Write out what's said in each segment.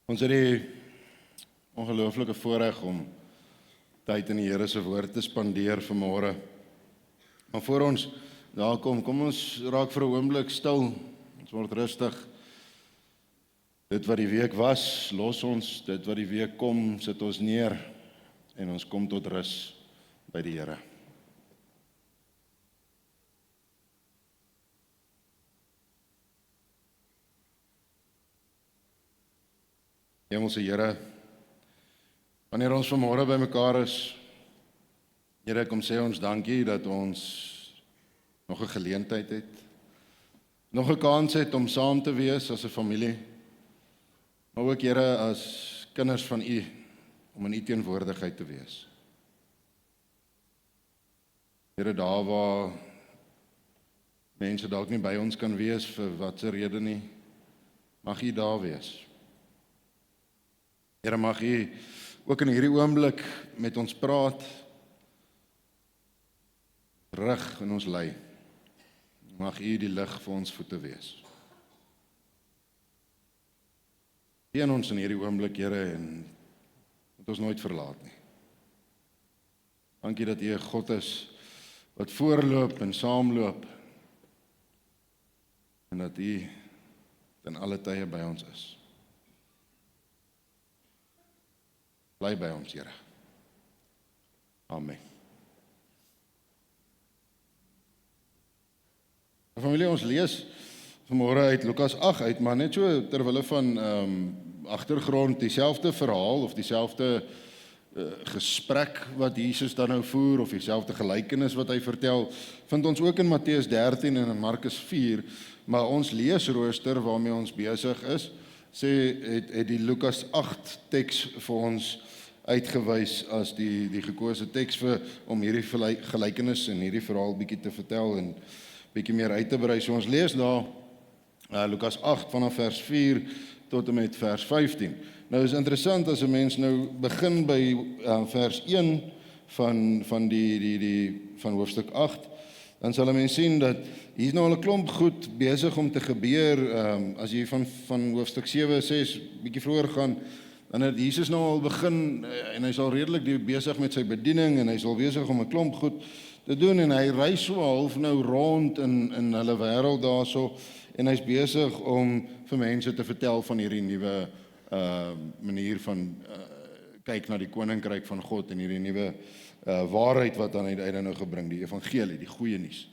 Ons het die ongelooflike voorreg om tyd in die Here se woord te spandeer vanmôre. Maar voor ons daar kom ons raak vir 'n oomblik stil. Ons word rustig. Dit wat die week was, los ons. Dit wat die week kom, sit ons neer en ons kom tot rus by die Here. Hemelse Here, wanneer ons vanmôre by mekaar is, Here, kom sê ons dankie dat ons nog 'n geleentheid het, nog 'n kans het om saam te wees as 'n familie, maar ook Here as kinders van U, om in U teenwoordigheid te wees. Here, daar waar mense dalk nie by ons kan wees vir watse rede nie, mag U daar wees. Here, mag U ook in hierdie oomblik met ons praat, rig en ons lei. Mag U die lig vir ons voete wees. Seën ons in hierdie oomblik, Here, en moet ons nooit verlaat nie. Dankie dat U 'n God is wat voorloop en saamloop, en dat U ten alle tye by ons is. Bly by ons, Here. Amen. Familie, ons lees vanmôre uit Lukas 8 uit, maar net so terwille van agtergrond, dieselfde verhaal of dieselfde gesprek wat Jesus dan nou voer, of dieselfde gelykenis wat hy vertel, vind ons ook in Matteus 13 en in Markus 4, maar ons leesrooster waarmee ons besig is, het die Lukas 8 teks vir ons uitgewys as die gekose teks om hierdie gelykenis en hierdie verhaal bietjie te vertel en bietjie meer uit te brei. So ons lees daar Lukas 8 vanaf vers 4 tot en met vers 15. Nou is interessant as 'n mens nou begin by vers 1 van hoofstuk 8, dan sal 'n mens sien dat hier is nou al 'n klomp goed besig om te gebeur. As jy van hoofstuk 7, 6 bietjie vroeër gaan, dan het Jesus nou al begin en hy's al redelik besig met sy bediening en hy's al besig om 'n klomp goed te doen en hy reis so half nou rond in hulle wêreld daarso en hy's besig om vir mense te vertel van hierdie nuwe manier van kyk na die koninkryk van God en hierdie nuwe waarheid wat aan hy nou gebring, die evangelie, die goeie nuus.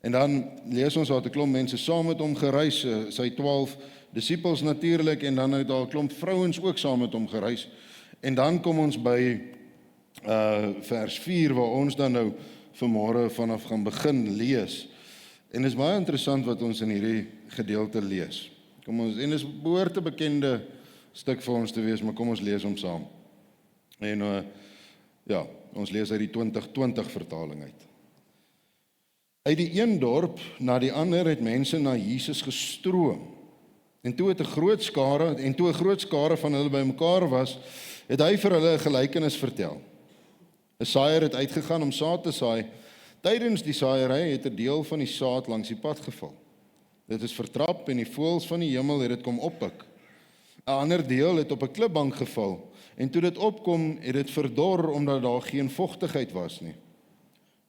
En dan lees ons dat 'n klomp mense saam met hom gereis, sy 12 disippels natuurlik, en dan het daar 'n klomp vrouens ook saam met hom gereis. En dan kom ons by vers 4 waar ons dan nou vanmôre vanaf gaan begin lees. En dit is baie interessant wat ons in hierdie gedeelte lees. En dit is behoort 'n bekende stuk vir ons te wees, maar kom ons lees hom saam. En ons lees uit die 2020 vertaling uit. Uit die een dorp na die ander het mense na Jesus gestroom. En toe 'n groot skare van hulle bymekaar was, het hy vir hulle 'n gelykenis vertel. 'n Saaiër het uitgegaan om saad te saai. Tydens die saaiery het 'n deel van die saad langs die pad geval. Dit is vertrap en die voëls van die hemel het dit kom oppik. 'n Ander deel het op 'n klipbank geval, en toe dit opkom, het dit verdor omdat daar geen vogtigheid was nie.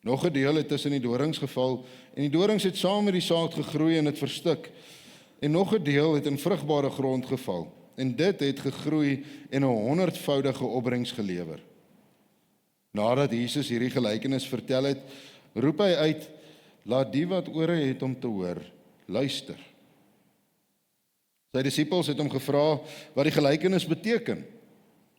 Nog 'n deel het tussen die dorings geval, en die dorings het saam met die saad gegroei en dit verstik. En nog 'n deel het in vrugbare grond geval, en dit het gegroei en 'n 100voudige opbrengs gelewer. Nadat Jesus hierdie gelykenis vertel het, roep hy uit, laat die wat ore het om te hoor, luister. Sy disippels het hom gevra wat die gelykenis beteken.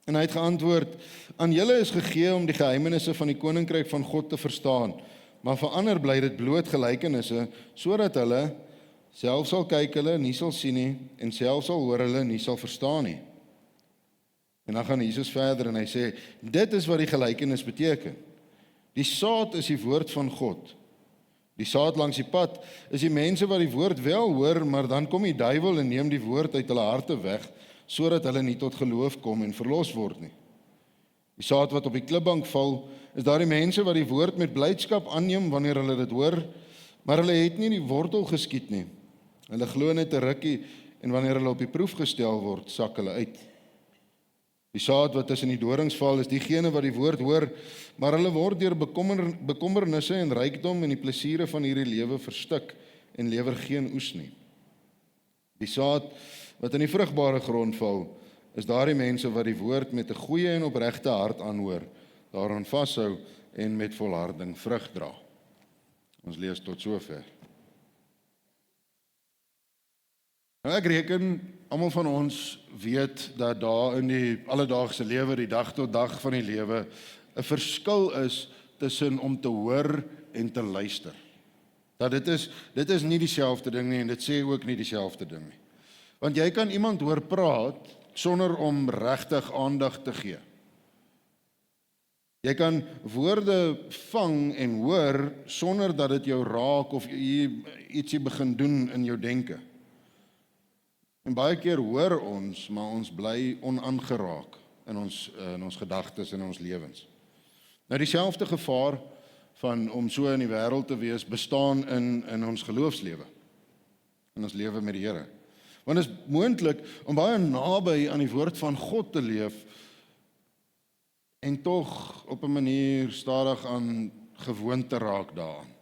En hy het geantwoord, aan julle is gegee om die geheimenisse van die koninkryk van God te verstaan, maar vir ander bly dit bloot gelykenisse, sodat hulle self sal kyk hulle nie sal sien nie, en self sal hoor hulle nie sal verstaan nie. En dan gaan Jesus verder en hy sê, dit is wat die gelykenis beteken. Die saad is die woord van God. Die saad langs die pad is die mense wat die woord wel hoor, maar dan kom die duiwel en neem die woord uit hulle harte weg, sodat hulle nie tot geloof kom en verlos word nie. Die saad wat op die klipbank val, is daardie mense wat die woord met blydskap aanneem wanneer hulle dit hoor, maar hulle het nie die wortel geskiet nie. Hulle glo net 'n rukkie en wanneer hulle op die proef gestel word, sak hulle uit. Die saad wat tussen die dorings val, is diegene wat die woord hoor, maar hulle word deur bekommernisse en rykdom en die plesiere van hierdie lewe verstik en lewer geen oes nie. Die saad wat in die vrugbare grond val, is daardie mense wat die woord met 'n goeie en opregte hart aanhoor, daaraan vashou en met volharding vrug dra. Ons lees tot sover. Nou ek reken, almal van ons weet dat daar in die alledaagse lewe, die dag tot dag van die lewe, 'n verskil is tussen om te hoor en te luister. Dat dit is nie dieselfde ding nie en dit sê ook nie dieselfde ding nie. Want jy kan iemand hoor praat sonder om regtig aandag te gee. Jy kan woorde vang en hoor sonder dat dit jou raak of jy ietsie begin doen in jou denke. En baie keer hoor ons, maar ons bly onaangeraak in ons gedagtes en in ons lewens. Nou dieselfde gevaar van om so in die wêreld te wees bestaan in ons geloofslewe, in ons lewe met die Here. Want dit is moontlik om baie naby aan die woord van God te leef en tog op 'n manier stadig aan gewoond te raak daaraan.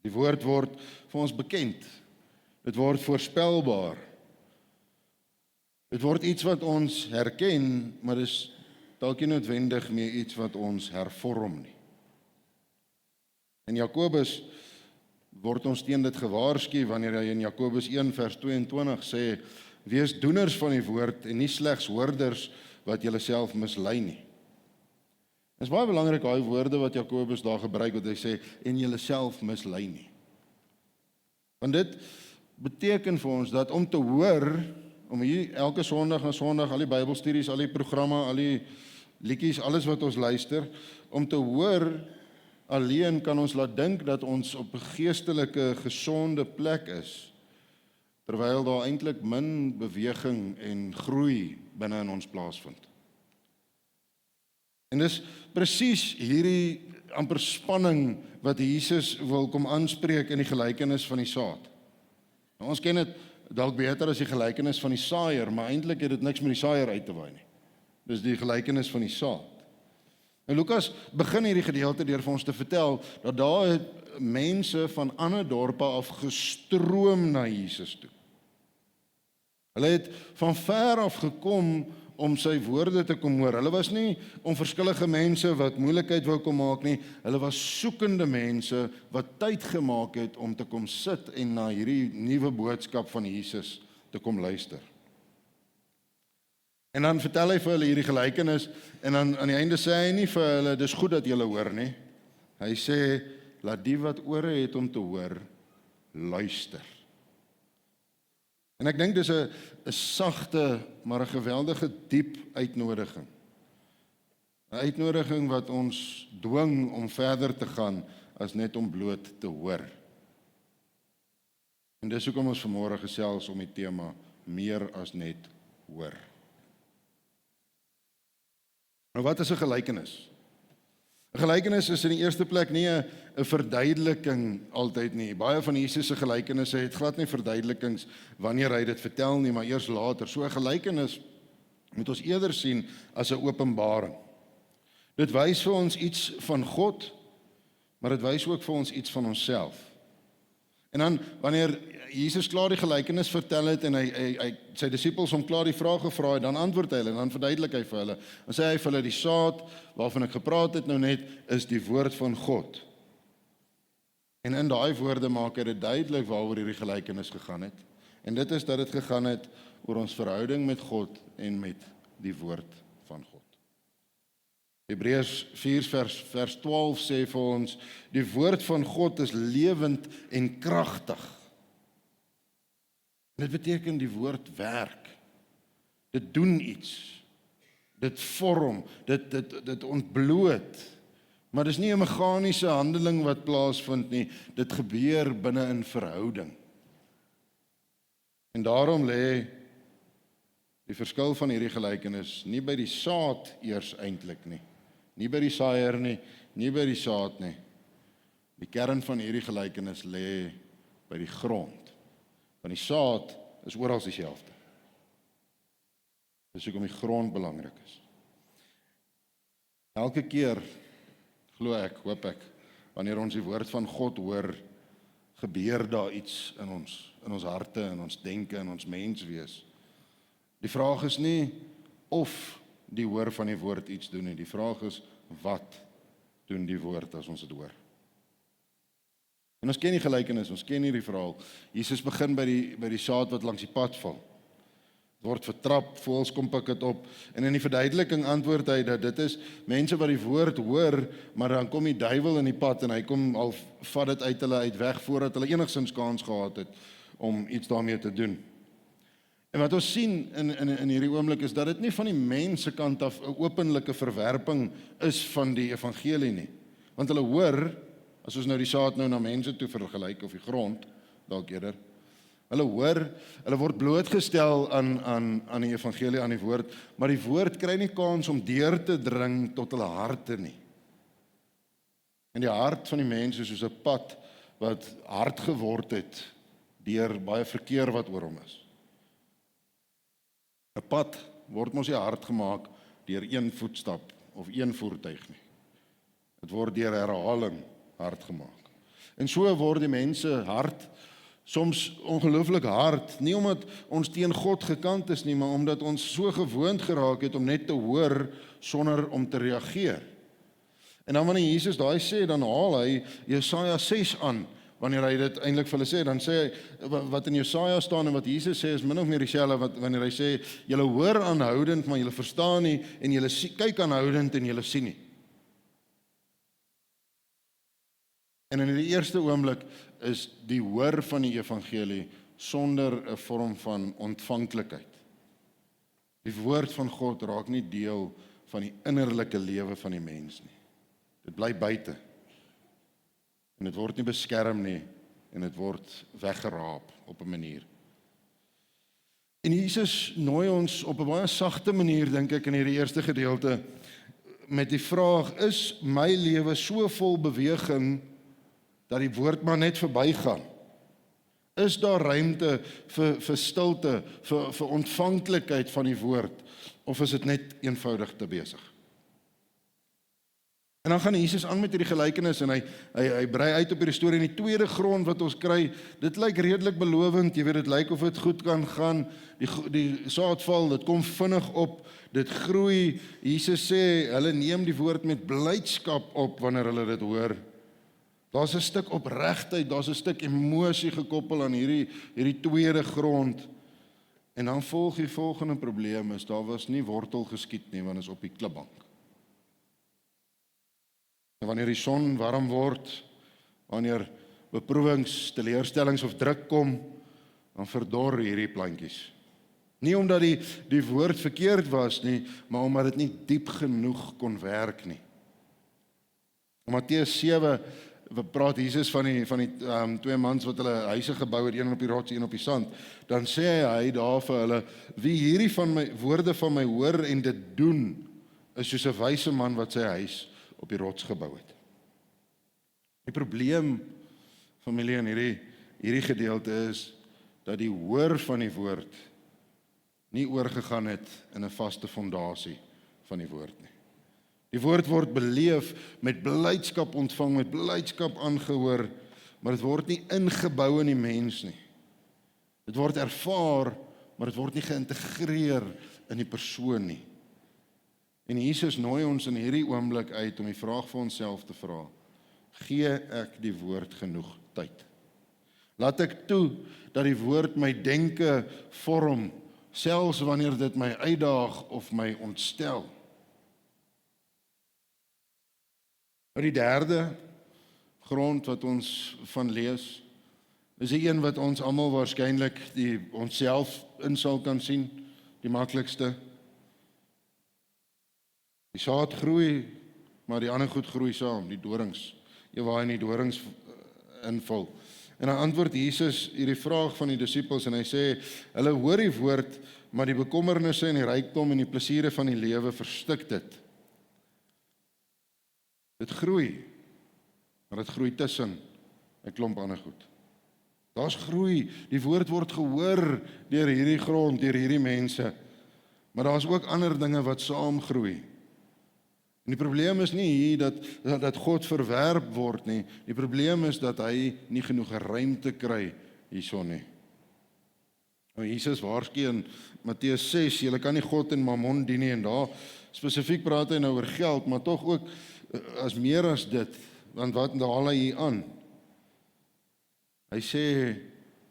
Die woord word vir ons bekend. Dit word voorspelbaar. Dit word iets wat ons herken, maar dit is dalk nie noodwendig meer iets wat ons hervorm nie. In Jakobus word ons teen dit gewaarsku wanneer hy in Jakobus 1 vers 22 sê, wees doeners van die woord en nie slegs hoorders wat julleself mislei nie. Dit is baie belangrik daai woorde wat Jakobus daar gebruik wat hy sê en julleself mislei nie. Want dit beteken vir ons dat om te hoor, om hier elke Sondag na Sondag, al die Bybelstudies, al die programme, al die liedjies, alles wat ons luister, om te hoor alleen kan ons laat dink dat ons op 'n geestelike, gesonde plek is, terwyl daar eintlik min beweging en groei binne in ons plaasvind. En dis presies hierdie amper spanning wat Jesus wil kom aanspreek in die gelykenis van die saad. Nou, ons ken dit dalk beter as die gelykenis van die saaiër, maar eintlik het dit niks met die saaiër uit te waai nie. Dis die gelykenis van die saad. En Lukas begin hierdie gedeelte deur vir ons te vertel dat daar het mense van ander dorpe af gestroom na Jesus toe. Hulle het van ver af gekom om sy woorde te kom hoor. Hulle was nie onverskillige mense wat moeilikheid wou kom maak nie. Hulle was soekende mense wat tyd gemaak het om te kom sit en na hierdie nuwe boodskap van Jesus te kom luister. En dan vertel hy vir hulle hierdie gelykenis en dan aan die einde sê hy nie vir hulle dis goed dat julle hoor nie. Hy sê laat die wat ore het om te hoor luister. En ek dink dis 'n sagte maar 'n geweldige diep uitnodiging. 'n Uitnodiging wat ons dwing om verder te gaan as net om bloot te hoor. En dis hoekom ons vanmôre gesels om die tema meer as net hoor. Nou wat is 'n gelykenis? 'n Gelykenis is in die eerste plek nie 'n verduideliking altyd nie. Baie van Jesus se gelykenisse het glad nie verduidelikings wanneer hy dit vertel nie, maar eers later. So 'n gelykenis moet ons eerder sien as 'n openbaring. Dit wys vir ons iets van God, maar dit wys ook vir ons iets van onsself. En dan wanneer Jesus klaar die gelykenis vertel het en hy sy disippels hom klaar die vraag gevra het, dan antwoord hy hulle en dan verduidelik hy vir hulle. Dan sê hy vir hulle die saad waarvan ek gepraat het nou net is die woord van God. En in daai woorde maak hy dit duidelik waaroor hierdie gelykenis gegaan het. En dit is dat dit gegaan het oor ons verhouding met God en met die woord van God. Hebreërs 4 vers 12 sê vir ons, die woord van God is lewend en kragtig. Dit beteken die woord werk. Dit doen iets. Dit vorm, dit ontbloot. Maar dis nie 'n meganiese handeling wat plaasvind nie, dit gebeur binne in verhouding. En daarom lê die verskil van hierdie gelykenis nie by die saad eers eintlik nie. Nie by die saaiër nie, nie by die saad nie. Die kern van hierdie gelykenis lê by die grond. Want die saad is oral dieselfde. Dis hoekom die grond belangrik is. Elke keer, glo ek, hoop ek, wanneer ons die woord van God hoor, gebeur daar iets in ons harte, in ons denke, in ons menswees. Die vraag is nie of die hoor van die woord iets doen nie. Die vraag is, wat doen die woord as ons dit hoor? En ons ken die gelykenis, ons ken hierdie verhaal. Jesus begin by die saad wat langs die pad val. Het word vertrap, voëls kom pik dit op. En in die verduideliking antwoord hy dat dit is mense wat die woord hoor, maar dan kom die duiwel in die pad en hy kom al vat dit uit hulle uit weg voordat hulle enigstens kans gehad het om iets daarmee te doen. En wat ons sien in hierdie oomblik is dat dit nie van die mense kant af 'n openlike verwerping is van die evangelie nie. Want hulle hoor, as ons nou die saad nou na mense toe vergelyk of die grond, dalk eerder, hulle hoor, hulle word blootgestel aan die evangelie, aan die woord, maar die woord kry nie kans om deur te dring tot hulle harte nie. En die hart van die mens is soos 'n pad wat hard geword het deur baie verkeer wat oor hom is. 'n Pad word mos nie hard gemaak deur een voetstap of een voertuig nie. Dit word deur herhaling hard gemaak. En so word die mense hart soms ongelooflik hard, nie omdat ons teen God gekant is nie, maar omdat ons so gewoond geraak het om net te hoor sonder om te reageer. En dan wanneer Jesus daai sê, dan haal hy Jesaja 6 aan, wanneer hy dit eintlik vir hulle sê, dan sê hy, wat in Jesaja staan en wat Jesus sê, is min of meer dieselfde, wanneer hy sê, julle hoor aanhoudend, maar julle verstaan nie, en julle kyk aanhoudend en julle sien nie. En in die eerste oomblik is die hoor van die evangelie sonder 'n vorm van ontvanklikheid. Die woord van God raak nie deel van die innerlike lewe van die mens nie. Dit bly buite. En dit word nie beskerm nie, en dit word weggeraap op 'n manier. En Jesus nooi ons op 'n baie sagte manier, dink ek, in hierdie eerste gedeelte, met die vraag, is my lewe so vol beweging, dat die woord maar net verbygaan? Is daar ruimte vir stilte, vir ontvanklikheid van die woord, of is dit net eenvoudig te besig? En dan gaan Jesus aan met hierdie gelykenis en hy brei uit op hierdie storie. En die tweede grond wat ons kry, dit lyk redelik belovend, jy weet, dit lyk of dit goed kan gaan, die saad val, dit kom vinnig op, dit groei. Jesus sê, hulle neem die woord met blydskap op wanneer hulle dit hoor. Daar's 'n stuk opregtheid, daar's 'n stuk emosie gekoppel aan hierdie tweede grond. En dan volg die volgende probleem is, daar was nie wortel geskiet nie, want is op die klipbank. En wanneer die son warm word, wanneer beproewings, teleurstellings of druk kom, dan verdor hierdie plantjies. Nie omdat die woord verkeerd was nie, maar omdat dit nie diep genoeg kon werk nie. In Matteus 7 praat Jesus van die twee mans wat hulle huise gebou het, een op die rots, een op die sand. Dan sê hy daar vir hulle, wie hierdie van my woorde van my hoor en dit doen, is soos 'n wyse man wat sy huis op die rots gebou het. Die probleem, familie, in hierdie gedeelte is dat die hoor van die woord nie oorgegaan het in 'n vaste fondasie van die woord nie. Die woord word beleef, met blydskap ontvang, met blydskap aangehoor, maar dit word nie ingebou in die mens nie. Dit word ervaar, maar dit word nie geïntegreer in die persoon nie. En Jesus nooi ons in hierdie oomblik uit om die vraag vir onsself te vra, gee ek die woord genoeg tyd? Laat ek toe dat die woord my denke vorm, selfs wanneer dit my uitdaag of my ontstel? Die derde grond wat ons van lees, is die een wat ons almal waarskynlik onsself in sal kan sien, die maklikste. Die saad groei, maar die ander goed groei saam, die dorings. Jy waar in die dorings invul. En dan antwoord Jesus hierdie vraag van die disippels en hy sê, hulle hoor die woord, maar die bekommernisse en die rykdom en die plesiere van die lewe verstik dit. Dit groei, maar dit groei tussen 'n klomp ander goed. Daar's groei, die woord word gehoor deur hierdie grond, deur hierdie mense, Maar daar is ook ander dinge wat saamgroei. En die probleem is nie hier dat God verwerp word nie. Die probleem is dat hy nie genoeg ruimte kry hierson nie. Nou Jesus waarsku in Matteus 6, julle kan nie God en Mammon dien nie, en daar spesifiek praat hy nou oor geld, maar tog ook as meer as dit, want wat haal hy hier aan? Hy sê,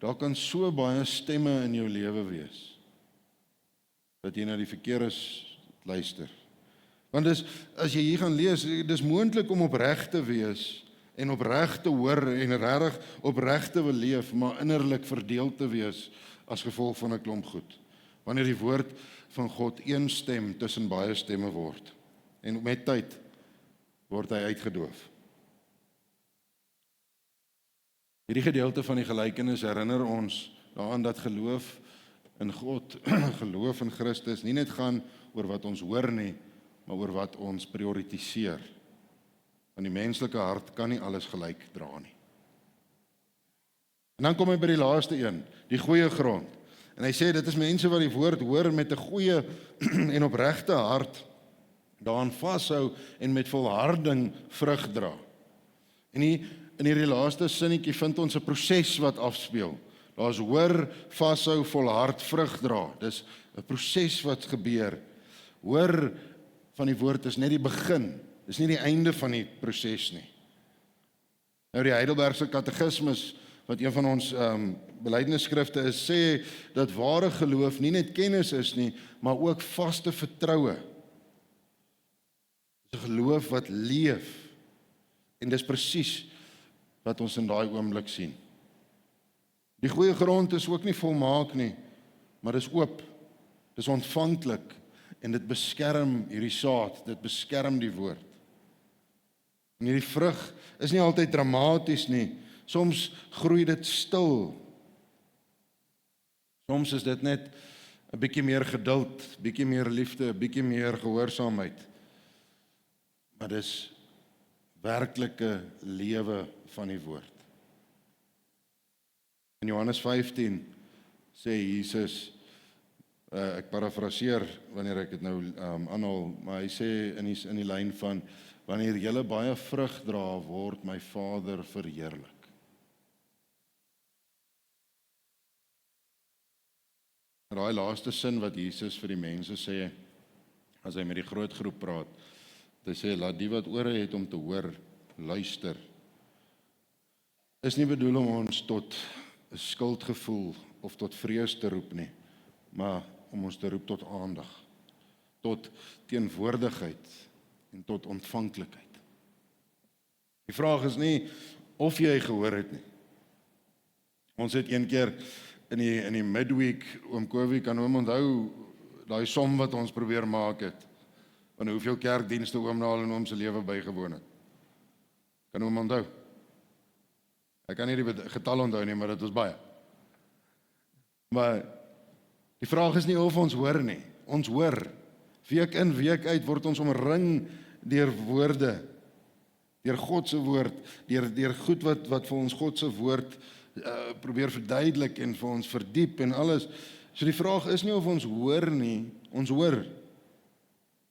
daar kan so baie stemme in jou lewe wees, dat jy na die verkeerdes luister. Want as jy hier gaan lees, dis moontlik om opreg te wees, en opreg te hoor, en regtig opreg te wil leef, maar innerlik verdeel te wees, as gevolg van 'n klomp goed. Wanneer die woord van God een stem tussen baie stemme word. En met tyd word hy uitgedoof. Hierdie gedeelte van die gelykenis herinner ons daaraan dat geloof in God, geloof in Christus, nie net gaan oor wat ons hoor nie, maar oor wat ons prioritiseer. Want die menslike hart kan nie alles gelyk dra nie. En dan kom hy by die laaste een, die goeie grond. En hy sê, dit is mense wat die woord hoor met 'n goeie en opregte hart, daaraan vashou en met volharding vrug dra. En in hierdie laaste sinnetjie vind ons 'n proses wat afspeel. Daar's hoor, vashou, volhard, vrug dra. Dis 'n proses wat gebeur. Hoor van die woord is net die begin. Dis nie die einde van die proses nie. Nou die Heidelbergse Katekismus, wat een van ons belydenisskrifte is, sê dat ware geloof nie net kennis is nie, maar ook vaste vertroue. Dis 'n geloof wat leef. En dis presies wat ons in daai oomblik sien. Die goeie grond is ook nie volmaak nie, maar dis oop, dis ontvanklik, en dit beskerm hierdie saad, dit beskerm die woord. En hierdie vrug is nie altyd dramaties nie, soms groei dit stil. Soms is dit net 'n bietjie meer geduld, bietjie meer liefde, 'n bietjie meer gehoorsaamheid. Maar dis werklike lewe van die woord. In Johannes 15 sê Jesus, ek parafraseer wanneer ek dit nou aanhaal, maar hy sê in die lyn van, wanneer julle baie vrug dra, word my Vader verheerlik. Daai laaste sin wat Jesus vir die mense sê, as hy met die groot groep praat, hy sê, laat die wat ore het om te hoor, luister, is nie bedoel om ons tot 'n skuldgevoel of tot vrees te roep nie, maar om ons te roep tot aandag, tot teenwoordigheid en tot ontvanklikheid. Die vraag is nie of jy gehoor het nie. Ons het een keer in die midweek, oom Kovie, kan oom onthou, daai som wat ons probeer maak het, van hoeveel kerkdienste oom na al in oom se lewe bygewoon het. Kan oom onthou? Ek kan nie die getal onthou nie, maar dit was baie. Maar die vraag is nie of ons hoor nie. Ons hoor. Week in, week uit word ons omring deur woorde, deur God se woord, deur goed wat vir ons God se woord probeer verduidelik en vir ons verdiep en alles. So die vraag is nie of ons hoor nie, ons hoor.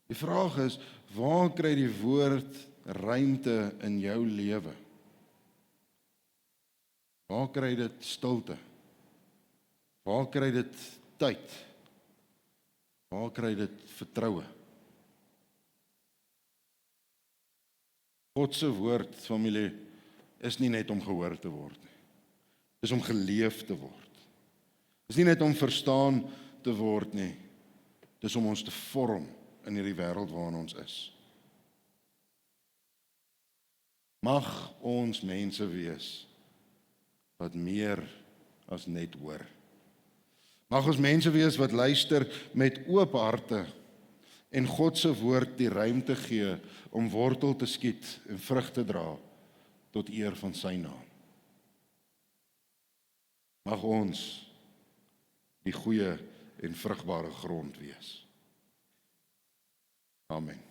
Die vraag is, waar kry die woord ruimte in jou lewe? Waar kry dit stilte? Waar kry dit tyd? Waar kry dit vertroue? God se woord, familie, is nie net om gehoor te word nie. Dis om geleef te word. Dis nie net om verstaan te word nie. Dis om ons te vorm in hierdie wêreld waarin ons is. Mag ons mense wees wat meer as net hoor. Mag ons mense wees wat luister met oop harte en God se woord die ruimte gee om wortel te skiet en vrug te dra tot eer van sy naam. Mag ons die goeie en vrugbare grond wees. Amen.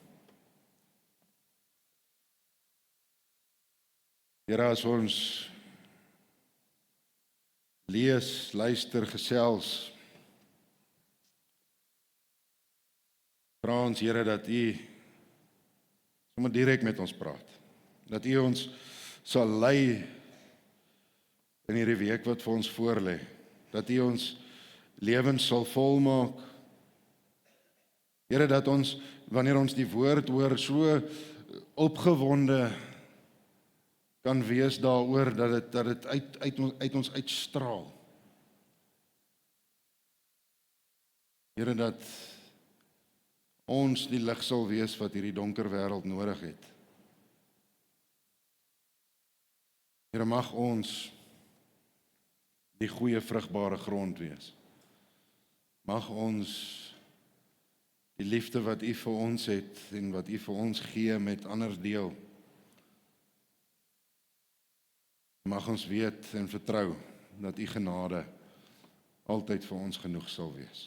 Here, as ons lees, luister, gesels, Vra ons, Here, dat U sommer direk met ons praat. Dat U ons sal lei in hierdie week wat vir ons voorlê. Dat U ons lewens sal volmaak. Here, dat ons, wanneer ons die woord hoor, so opgewonde kan wees daaroor, dat dit uit ons uitstraal. Here, dat ons die lig sal wees wat hierdie donker wêreld nodig het. Here, mag ons die goeie vrugbare grond wees. Mag ons die liefde wat U vir ons het en wat U vir ons gee met ander deel. Mag ons weet en vertrou dat U genade altyd vir ons genoeg sal wees.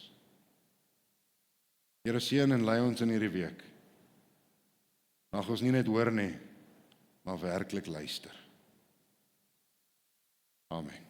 Here, seën en lei ons in hierdie week. Mag ons nie net hoor nie, maar werklik luister. Amen.